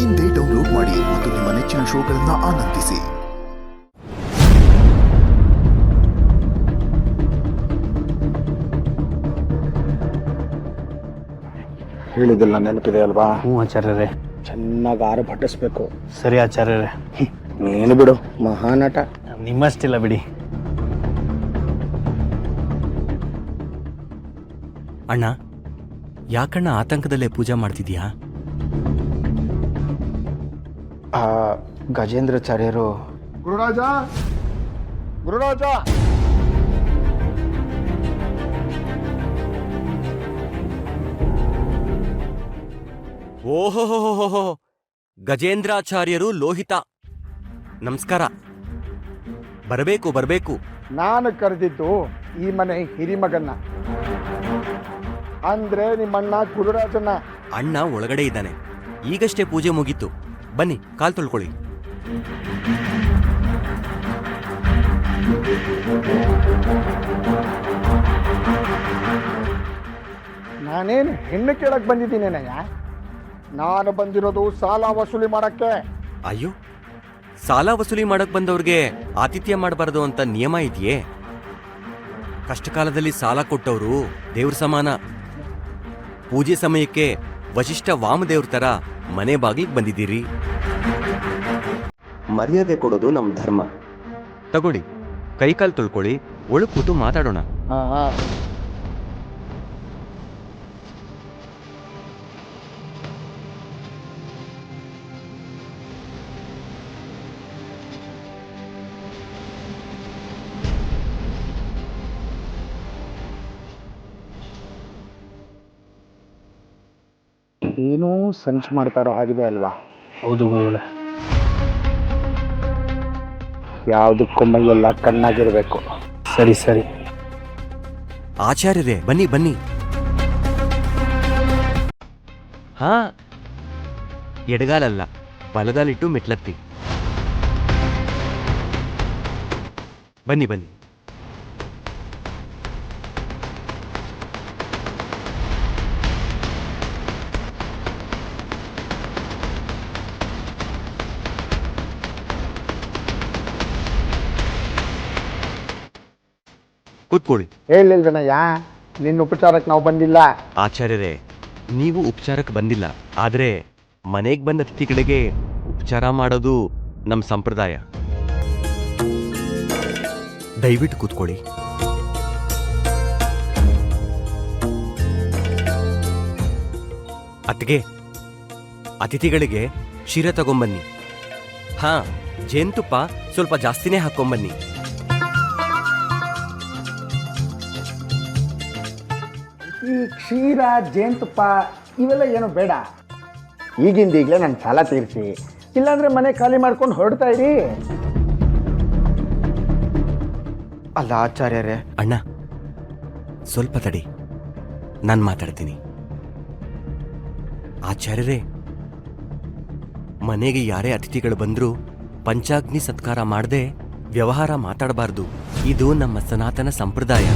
ಇಂದೇ ಡೌನ್ಲೋಡ್ ಮಾಡಿ ಮತ್ತು ನಿಮ್ಮ ನೆಚ್ಚಿನ ಶೋಗಳನ್ನು ಆನಂದಿಸಿ. ಹೇಳಿದಿಲ್ಲ, ನೆನಪಿದೆ ಅಲ್ವಾ? ಆಚಾರ್ಯರೇ. ಚೆನ್ನಾಗಿ ಆರ್ಭಟಿಸ್ಬೇಕು. ಸರಿ ಆಚಾರ್ಯರೇ. ನೀನು ಬಿಡು, ಮಹಾನಟ. ನಿಮ್ಮಷ್ಟಿಲ್ಲ ಬಿಡಿ. ಅಣ್ಣ, ಯಾಕಣ್ಣ ಆತಂಕದಲ್ಲೇ ಪೂಜೆ ಮಾಡ್ತಿದ್ಯಾ? ಗಜೇಂದ್ರಾಚಾರ್ಯರು. ಗುರುರಾಜ, ಗುರುರಾಜ. ಓಹೋಹೋಹೋ, ಗಜೇಂದ್ರಾಚಾರ್ಯರು ಲೋಹಿತ. ನಮಸ್ಕಾರ. ಬರಬೇಕು ಬರಬೇಕು. ನಾನು ಕರೆದಿದ್ದು ಈ ಮನೆ ಹಿರಿಮಗನ್ನ, ಅಂದ್ರೆ ನಿಮ್ಮಣ್ಣ ಗುರುರಾಜನ. ಅಣ್ಣ ಒಳಗಡೆ ಇದ್ದಾನೆ. ಈಗಷ್ಟೇ ಪೂಜೆ ಮುಗೀತು. ಬನ್ನಿ, ಕಾಲ್ ತೊಳ್ಕೊಳ್ಳಿ. ನಾನೇನು ಹೆಣ್ಣು ಕೇಳಕ್ ಬಂದಿದ್ದೀನೇನಯ್ಯ? ನಾನು ಬಂದಿರೋದು ಸಾಲ ವಸೂಲಿ ಮಾಡಕ್ಕೆ. ಅಯ್ಯೋ, ಸಾಲ ವಸೂಲಿ ಮಾಡಕ್ ಬಂದವ್ರಿಗೆ ಆತಿಥ್ಯ ಮಾಡಬಾರದು ಅಂತ ನಿಯಮ ಇದೆಯೇ? ಕಷ್ಟಕಾಲದಲ್ಲಿ ಸಾಲ ಕೊಟ್ಟವರು ದೇವ್ರ ಸಮಾನ. ಪೂಜೆ ಸಮಯಕ್ಕೆ ವಶಿಷ್ಠ ವಾಮದೇವ್ರ ತರ ಮನೆ ಬಾಗಿಲಿಗೆ ಬಂದಿದ್ದೀರಿ. ಮರ್ಯಾದೆ ಕೊಡೋದು ನಮ್ಮ ಧರ್ಮ. ತಗೊಳ್ಳಿ, ಕೈಕಾಲು ತೊಳ್ಕೊಳ್ಳಿ. ಒಳಗೆ ಕೂತು ಮಾತಾಡೋಣ. ಏನೂ ಸಂಚು ಮಾಡ್ತಾರೋ ಆಗಿದೆ ಅಲ್ವಾ? ಹೌದು ಗುರುಗಳೇ. ಯಾವುದಕ್ಕೊಮ್ಮೆಲ್ಲ ಕಣ್ಣಾಗಿರ್ಬೇಕು. ಸರಿ ಸರಿ. ಆಚಾರ್ಯರೇ, ಬನ್ನಿ ಬನ್ನಿ. ಹಾ, ಎಡಗಾಲಲ್ಲ, ಬಲಗಾಲಿಟ್ಟು ಮೆಟ್ಲತ್ತಿ. ಬನ್ನಿ ಬನ್ನಿ. ಕೂತ್ಕೊಳ್ಳಿ. ಹೇಳಿಲ್ವೇನಯ್ಯ, ನಿನ್ನ ಉಪಚಾರಕ್ಕೆ ನಾವು ಬಂದಿಲ್ಲ. ಆಚಾರ್ಯರೇ, ನೀವು ಉಪಚಾರಕ್ಕೆ ಬಂದಿಲ್ಲ. ಆದರೆ ಮನೆಗೆ ಬಂದ ಅತಿಥಿಗಳಿಗೆ ಉಪಚಾರ ಮಾಡೋದು ನಮ್ಮ ಸಂಪ್ರದಾಯ. ದಯವಿಟ್ಟು ಕೂತ್ಕೊಳ್ಳಿ. ಅತ್ತಿಗೆ, ಅತಿಥಿಗಳಿಗೆ ಶಿರ ತಗೊಂಬನ್ನಿ. ಹಾ, ಜೇನುತುಪ್ಪ ಸ್ವಲ್ಪ ಜಾಸ್ತಿನೇ ಹಾಕೊಂಬನ್ನಿ. ಈ ಕ್ಷೀರ, ಜೇನುತುಪ್ಪ ಇವೆಲ್ಲ ಏನು ಬೇಡ. ಈಗಿಂದೀಗಲೇ ನನ್ನ ಸಾಲ ತೀರಿಸಿ, ಇಲ್ಲಾಂದ್ರೆ ಮನೆ ಖಾಲಿ ಮಾಡ್ಕೊಂಡು ಹೊರಡ್ತಾ ಇರಿ. ಅಲ್ಲ ಆಚಾರ್ಯರೇ. ಅಣ್ಣ, ಸ್ವಲ್ಪ ತಡಿ, ನಾನು ಮಾತಾಡ್ತೀನಿ. ಆಚಾರ್ಯರೇ, ಮನೆಗೆ ಯಾರೇ ಅತಿಥಿಗಳು ಬಂದರೂ ಪಂಚಾಗ್ನಿ ಸತ್ಕಾರ ಮಾಡದೆ ವ್ಯವಹಾರ ಮಾತಾಡಬಾರ್ದು. ಇದು ನಮ್ಮ ಸನಾತನ ಸಂಪ್ರದಾಯ.